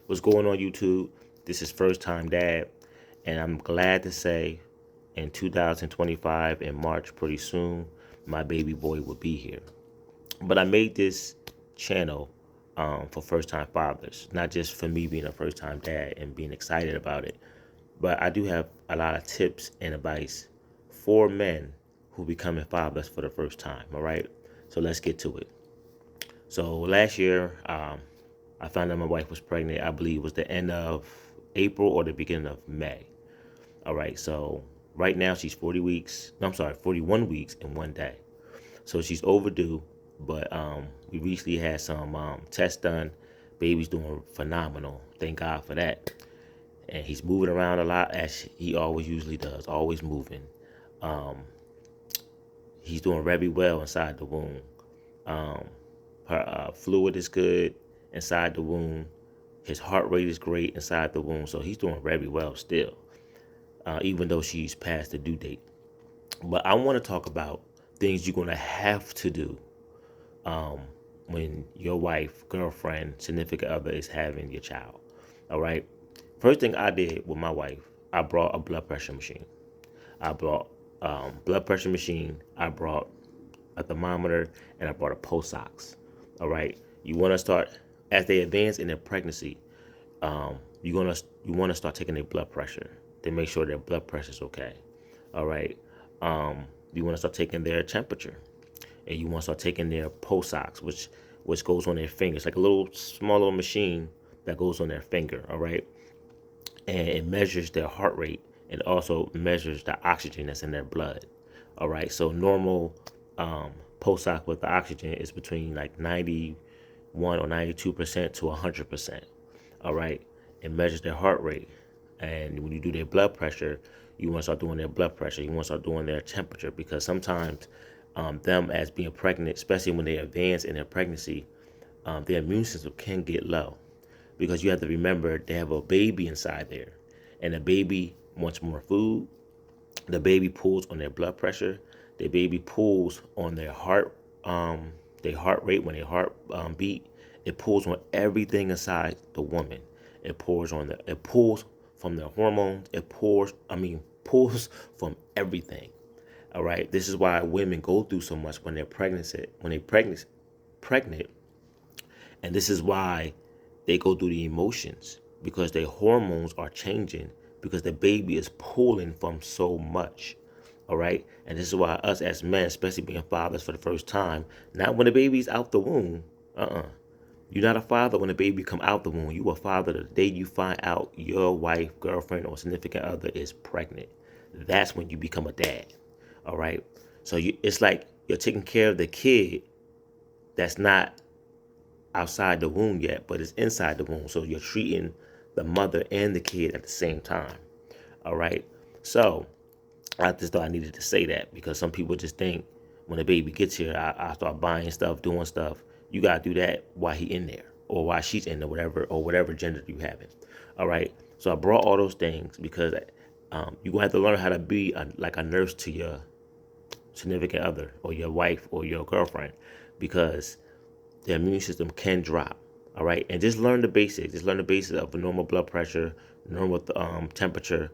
What's going on, YouTube? This is First Time Dad, and I'm glad to say in 2025 in March, pretty soon, my baby boy will be here. But I made this channel for first time fathers, not just for me being a first time dad and being excited about it, but I do have a lot of tips and advice for men who becoming fathers for the first time. All right, so let's get to it. So last year, I found out my wife was pregnant. I believe it was the end of April or the beginning of May. All right, so right now she's 40 weeks. No, I'm sorry, 41 weeks in one day. So she's overdue, but we recently had some tests done. Baby's doing phenomenal. Thank God for that. And he's moving around a lot as he always usually does, always moving. Um, he's doing very well inside the womb. Um, her fluid is good inside the womb. His heart rate is great inside the womb, so he's doing very well still, even though she's past the due date. But I want to talk about things you're going to have to do um, when your wife, girlfriend, significant other is having your child. All right. First thing I did with my wife, I brought a blood pressure machine. I brought blood pressure machine. I brought a thermometer, and I brought a pulse ox. All right. You want to start as they advance in their pregnancy. You want to start taking their blood pressure to make sure their blood pressure is okay. All right. You want to start taking their temperature, and you want to start taking their pulse ox, which goes on their fingers, like a little small little machine that goes on their finger. All right, and it measures their heart rate and also measures the oxygen that's in their blood. All right, so normal pulse ox with the oxygen is between like 91 or 92% to 100%. All right, it measures their heart rate, and when you do their blood pressure, you want to start doing their blood pressure. You want to start doing their temperature because sometimes them as being pregnant, especially when they advance in their pregnancy, their immune system can get low because you have to remember they have a baby inside there, and the baby wants more food. The baby pulls on their blood pressure. The baby pulls on their heart rate when their heart beat. It pulls on everything inside the woman. It pulls from their hormones. Pulls from everything. All right. This is why women go through so much when they're pregnant, and this is why they go through the emotions because their hormones are changing because the baby is pulling from so much. All right. And this is why us as men, especially being fathers for the first time, not when the baby's out the womb. You're not a father when the baby come out the womb. You a father the day you find out your wife, girlfriend, or significant other is pregnant. That's when you become a dad. All right. So it's like you're taking care of the kid that's not outside the womb yet, but it's inside the womb. So you're treating the mother and the kid at the same time. All right. So I just thought I needed to say that because some people just think when the baby gets here, I start buying stuff, doing stuff. You gotta do that while he in there or while she's in there, whatever gender you have it. All right. So I brought all those things because you're gonna have to learn how to be like a nurse to your significant other or your wife or your girlfriend because the immune system can drop. All right, and just learn the basics. Just learn the basics of a normal blood pressure, normal temperature,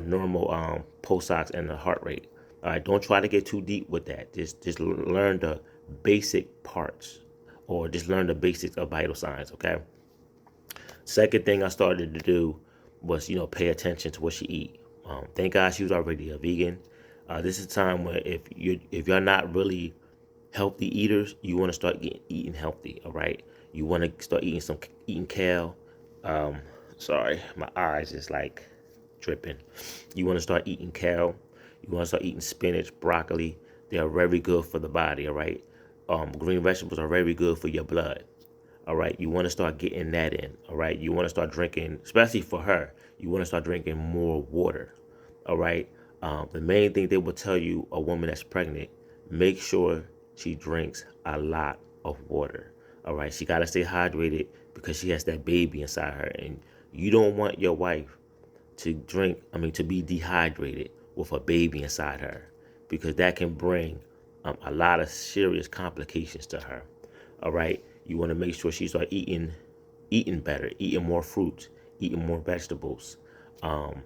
normal pulse ox, and the heart rate. All right, don't try to get too deep with that. Just learn the basic parts, or just learn the basics of vital signs. Okay. Second thing I started to do was pay attention to what she eat. Thank God she was already a vegan. This is a time where if you're not really healthy eaters, you want to start eating healthy. All right, you want to start eating kale. Um, Sorry, my eyes is like dripping. You want to start eating kale. You want to start eating spinach, broccoli. They are very good for the body. All right, green vegetables are very good for your blood. All right, you want to start getting that in. All right, you want to start drinking, especially for her. You want to start drinking more water. All right, the main thing they will tell you a woman that's pregnant, make sure she drinks a lot of water. All right, she got to stay hydrated because she has that baby inside her, and you don't want your wife to be dehydrated with a baby inside her because that can bring a lot of serious complications to her. All right, you want to make sure she start eating eating better, eating more fruit, eating more vegetables. Um,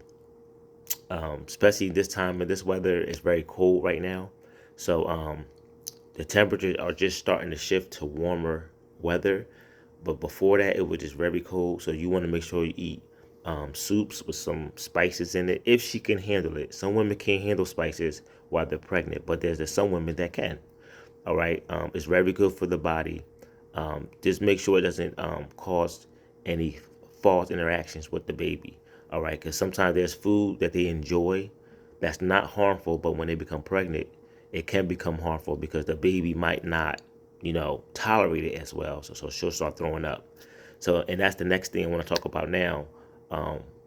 Especially this time of this weather, it's very cold right now. So the temperatures are just starting to shift to warmer weather. But before that, it was just very cold. So you want to make sure you eat soups with some spices in it if she can handle it. Some women can't handle spices while they're pregnant, but there's some women that can. All right. It's very good for the body. Just make sure it doesn't cause any false interactions with the baby. All right. Because sometimes there's food that they enjoy that's not harmful, but when they become pregnant, it can become harmful because the baby might not, tolerate it as well. So she'll start throwing up. So, and that's the next thing I want to talk about now.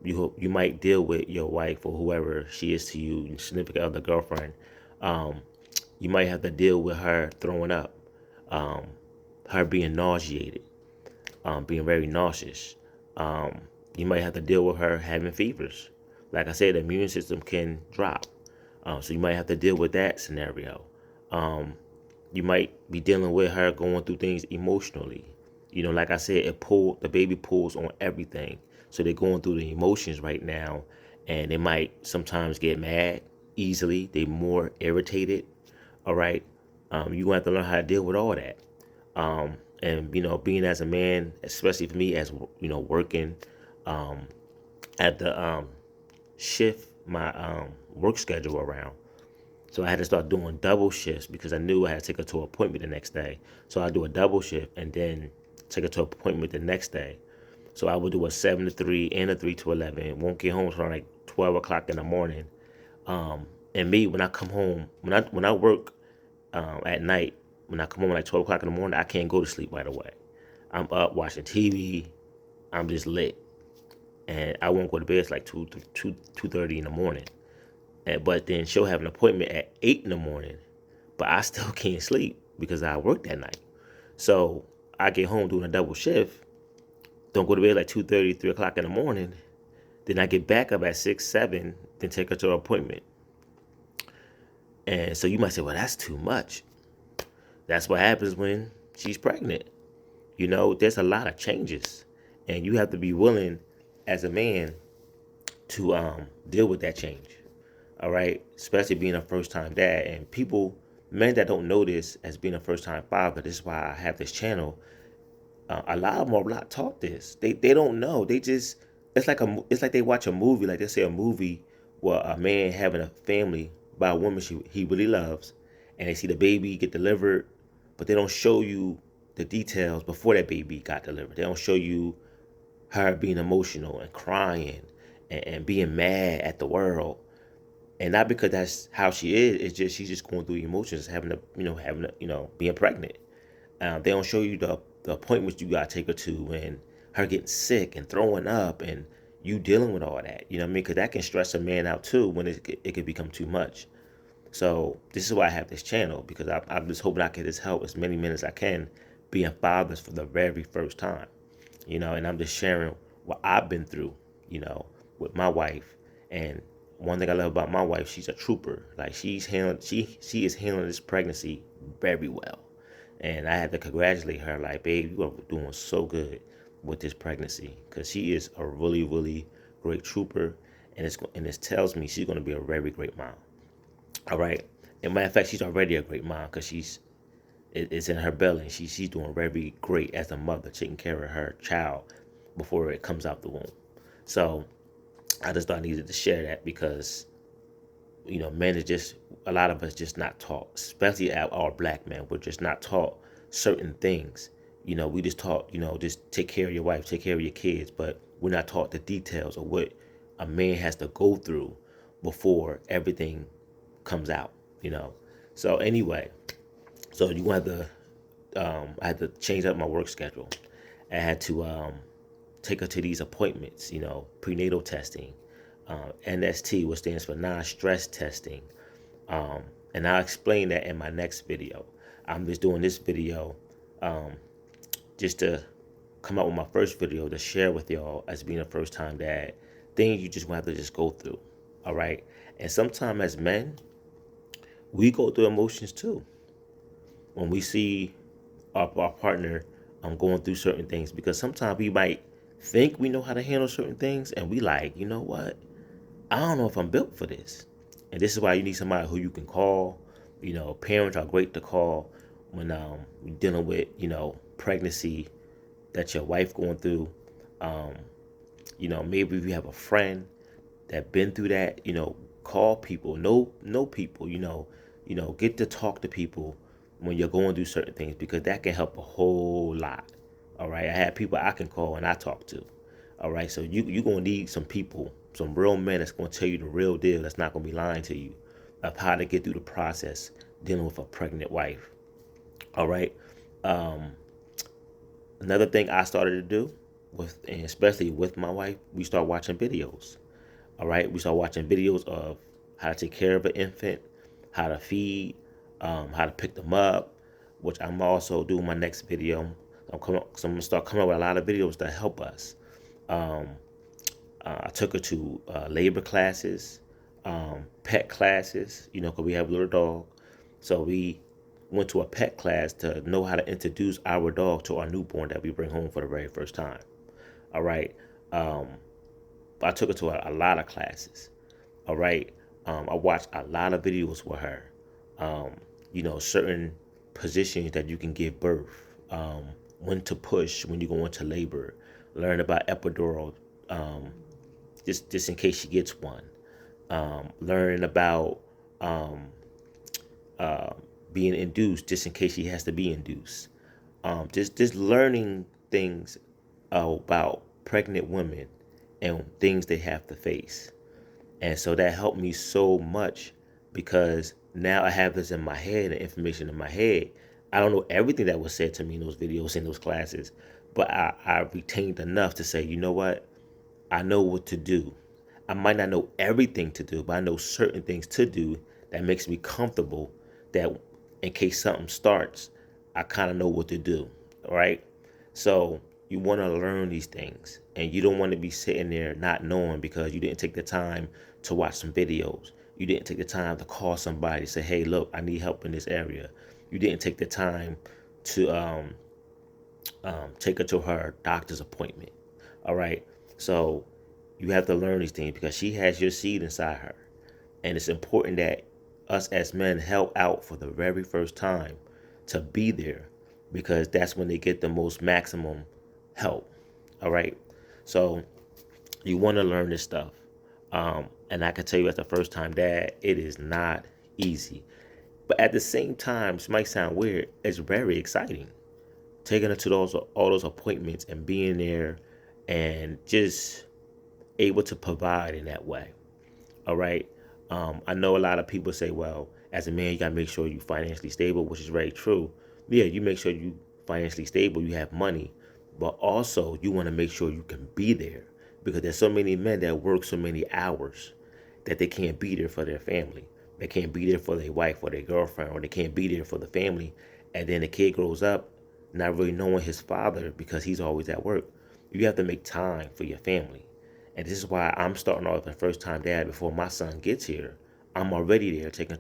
You might deal with your wife or whoever she is to you, your significant other, girlfriend. Um, you might have to deal with her throwing up, um, her being nauseated, being very nauseous. Um, you might have to deal with her having fevers. Like I said, the immune system can drop. So you might have to deal with that scenario. Um, you might be dealing with her going through things emotionally. Like I said, the baby pulls on everything. So they're going through the emotions right now, and they might sometimes get mad easily. They're more irritated. All right. You gonna have to learn how to deal with all that. And being as a man, especially for me, as working um, at the shift my work schedule around. So I had to start doing double shifts because I knew I had to take her to an appointment the next day. So I do a double shift and then take her to an appointment the next day. So I would do a 7 to 3 and a 3 to 11. Won't get home until like 12 o'clock in the morning. And me, when I come home, when I work at night, when I come home at like 12 o'clock in the morning, I can't go to sleep right away. I'm up watching TV. I'm just lit. And I won't go to bed. It's like 2:30 in the morning. But then she'll have an appointment at 8 in the morning, but I still can't sleep because I work that night. So I get home doing a double shift, don't go to bed like 2:30, 3 o'clock in the morning. Then I get back up at 6, 7, then take her to her appointment. And so you might say, well, that's too much. That's what happens when she's pregnant. There's a lot of changes, and you have to be willing as a man to deal with that change. All right, especially being a first time dad. And men that don't know this as being a first time father, this is why I have this channel. A lot of them are not taught this. They don't know. They just it's like they watch a movie, like they say a movie where a man having a family by a woman he really loves, and they see the baby get delivered, but they don't show you the details before that baby got delivered. They don't show you her being emotional and crying and being mad at the world, and not because that's how she is. It's just she's just going through emotions, being pregnant. They don't show you the appointments you gotta take her to, and her getting sick and throwing up, and you dealing with all that. You know what I mean? Because that can stress a man out too when it can become too much. So this is why I have this channel, because I'm just hoping I can just help as many men as I can being fathers for the very first time. And I'm just sharing what I've been through, you know, with my wife. And one thing I love about my wife, she's a trooper. Like she is handling this pregnancy very well. And I had to congratulate her, like, babe, you are doing so good with this pregnancy, because she is a really, really great trooper, and this tells me she's going to be a very great mom. All right. And matter of fact, she's already a great mom because it's in her belly. And she's doing very great as a mother, taking care of her child before it comes out the womb. So I just thought I needed to share that because men are just, a lot of us just not taught, especially our black men. We're just not taught certain things. We just taught, just take care of your wife, take care of your kids, but we're not taught the details of what a man has to go through before everything comes out. So anyway, so you have to, I had to change up my work schedule. I had to take her to these appointments, prenatal testing, NST, which stands for non-stress testing. And I'll explain that in my next video. I'm just doing this video um, just to come out with my first video to share with y'all as being a first time dad. Things you just want to just go through. All right. And sometimes as men, we go through emotions too. When we see our partner going through certain things, because sometimes we might think we know how to handle certain things, and we like, you know what? I don't know if I'm built for this. And this is why you need somebody who you can call. Parents are great to call when you're dealing with, pregnancy that your wife going through. Um, maybe if you have a friend that been through that, call people, know people, get to talk to people when you're going through certain things, because that can help a whole lot. All right. I have people I can call and I talk to. All right. So you're going to need some people, some real men that's going to tell you the real deal, that's not going to be lying to you, of how to get through the process dealing with a pregnant wife. All right. Um, Another thing I started to do with, and especially with my wife, we start watching videos. All right, we start watching videos of how to take care of an infant, how to feed, how to pick them up, which I'm also doing my next video. So I'm gonna start coming up with a lot of videos that help us. Um, I took her to labor classes, pet classes, because we have a little dog. So we went to a pet class to know how to introduce our dog to our newborn that we bring home for the very first time. All right. Um, I took her to a lot of classes. All right. I watched a lot of videos with her. Certain positions that you can give birth, when to push when you go into labor, learn about epidural, um, just in case she gets one. Learn about um, uh, being induced, just in case she has to be induced. Just learning things about pregnant women and things they have to face. And so that helped me so much, because now I have this in my head, the information in my head. I don't know everything that was said to me in those videos, in those classes, but I retained enough to say, you know what? I know what to do. I might not know everything to do, but I know certain things to do that makes me comfortable, that in case something starts, I kind of know what to do. All right. So you want to learn these things, and you don't want to be sitting there not knowing because you didn't take the time to watch some videos. You didn't take the time to call somebody, say, hey, look, I need help in this area. You didn't take the time to take her to her doctor's appointment. All right. So you have to learn these things, because she has your seed inside her. And it's important that us as men help out for the very first time, to be there, because that's when they get the most maximum help. All right. So you want to learn this stuff. And I can tell you, as a first time dad, it is not easy. But at the same time, this might sound weird, it's very exciting. Taking her to all those appointments and being there, and just able to provide in that way. All right. I know a lot of people say, well, as a man, you got to make sure you're financially stable, which is very true. Yeah, you make sure you financially stable, you have money, but also you want to make sure you can be there, because there's so many men that work so many hours that they can't be there for their family. They can't be there for their wife or their girlfriend, or they can't be there for the family. And then the kid grows up not really knowing his father because he's always at work. You have to make time for your family. And this is why I'm starting off as a first time dad before my son gets here. I'm already there, taking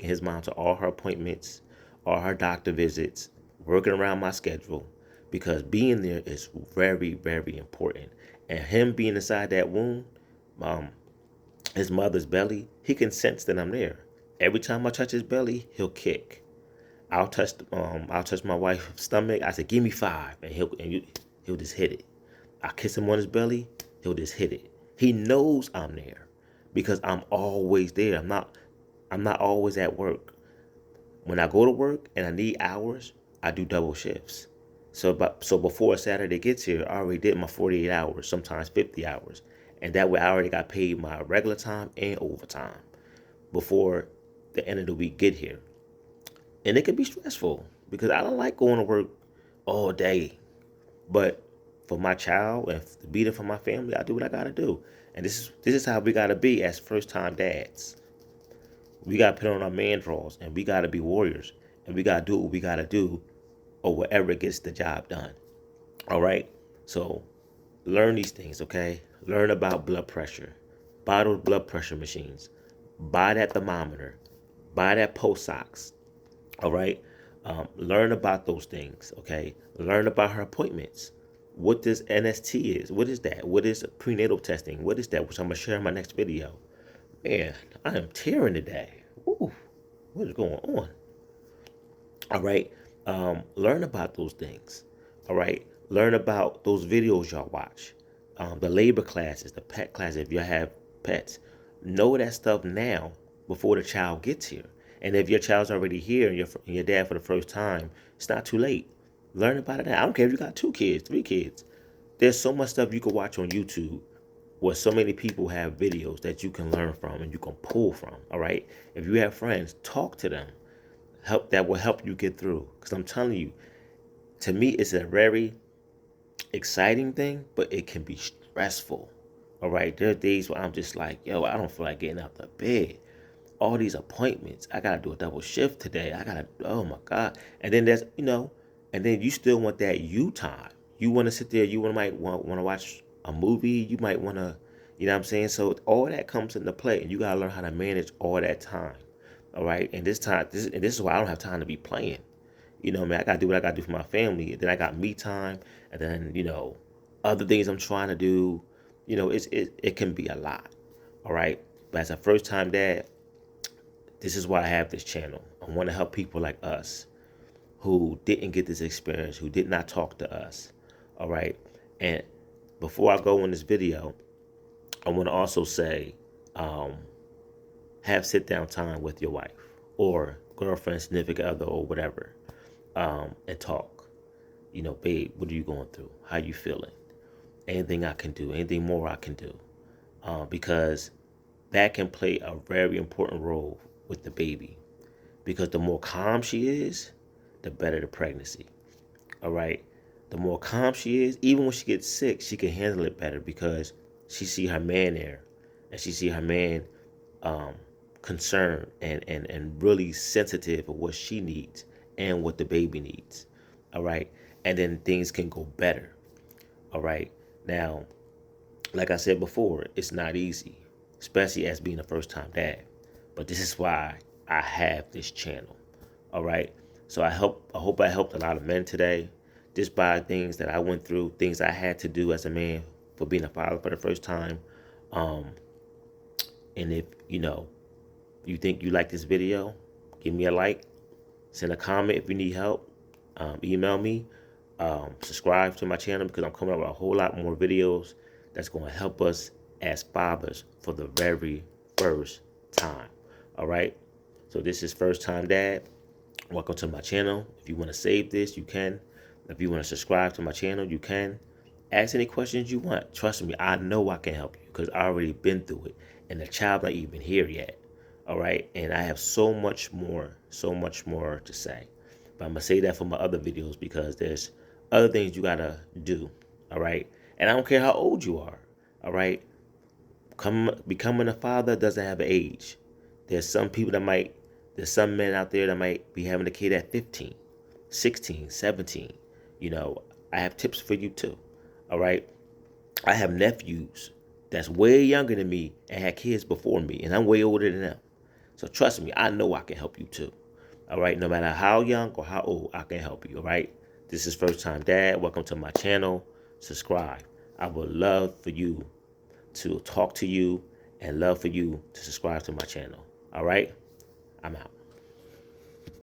his mom to all her appointments, all her doctor visits, working around my schedule, because being there is very, very important. And him being inside that womb, um, his mother's belly, he can sense that I'm there. Every time I touch his belly, he'll kick. I'll touch my wife's stomach. I say, give me five, and he'll just hit it. I kiss him on his belly, he'll just hit it. He knows I'm there, because I'm always there. I'm not always at work. When I go to work and I need hours, I do double shifts. So before Saturday gets here, I already did my 48 hours, sometimes 50 hours. And that way I already got paid my regular time and overtime before the end of the week get here. And it can be stressful, because I don't like going to work all day. But for my child and to be there for my family, I do what I gotta do. And this is how we gotta be as first time dads. We gotta put on our man drawers, and we gotta be warriors, and we gotta do what we gotta do, or whatever gets the job done. All right. So learn these things, okay? Learn about blood pressure. Buy those blood pressure machines. Buy that thermometer. Buy that pulse ox. All right. Learn about those things, okay? Learn about her appointments. What this NST is. What is that? What is prenatal testing? What is that? Which I'm going to share in my next video. Man, I am tearing today. Ooh, what is going on? All right. Learn about those things. All right. Learn about those videos y'all watch. The labor classes, the pet classes, if you have pets. Know that stuff now before the child gets here. And if your child's already here and your dad for the first time, it's not too late. Learn about it now. I don't care if you got 2 kids, 3 kids. There's so much stuff you can watch on YouTube where so many people have videos that you can learn from and you can pull from. All right. If you have friends, talk to them. That will help you get through. Because I'm telling you, to me, it's a very exciting thing, but it can be stressful. All right. There are days where I'm just like, yo, I don't feel like getting out the bed. All these appointments. I gotta do a double shift today. Oh my God. And then and then you still want that you time. You want to sit there, might want to watch a movie, you might want to, you know what I'm saying? So all that comes into play and you gotta learn how to manage all that time. All right. And this is why I don't have time to be playing. Man, I gotta do what I gotta do for my family. And then I got me time, and then, other things I'm trying to do. It can be a lot. All right. But as a first time dad, this is why I have this channel. I want to help people like us who didn't get this experience, who did not talk to us. All right. And before I go on this video, I want to also say, have sit down time with your wife or girlfriend, significant other, or whatever, and talk. Babe, what are you going through? How you feeling? Anything I can do? Anything more I can do? Because that can play a very important role with the baby. Because the more calm she is, the better the pregnancy. All right. The more calm she is, even when she gets sick, she can handle it better because she see her man there, and she see her man concerned and really sensitive of what she needs and what the baby needs. All right. And then things can go better. All right. Now, like I said before, it's not easy, especially as being a first time dad. But this is why I have this channel. All right. So I hope I helped a lot of men today just by things that I went through, things I had to do as a man for being a father for the first time. And if you think you like this video, give me a like, send a comment if you need help, email me, subscribe to my channel because I'm coming up with a whole lot more videos that's going to help us as fathers for the very first time. All right. So this is First Time Dad. Welcome to my channel. If you want to save this, you can. If you want to subscribe to my channel, you can. Ask any questions you want. Trust me, I know I can help you because I already been through it. And the child not even here yet. All right. And I have so much more to say. But I'm going to say that for my other videos because there's other things you got to do. All right. And I don't care how old you are. All right. Becoming a father doesn't have an age. There's some men out there that might be having a kid at 15, 16, 17. I have tips for you too. All right. I have nephews that's way younger than me and had kids before me, and I'm way older than them. So trust me, I know I can help you too. All right. No matter how young or how old, I can help you. All right. This is First Time Dad. Welcome to my channel. Subscribe. I would love for you to talk to you and love for you to subscribe to my channel. All right. I'm out.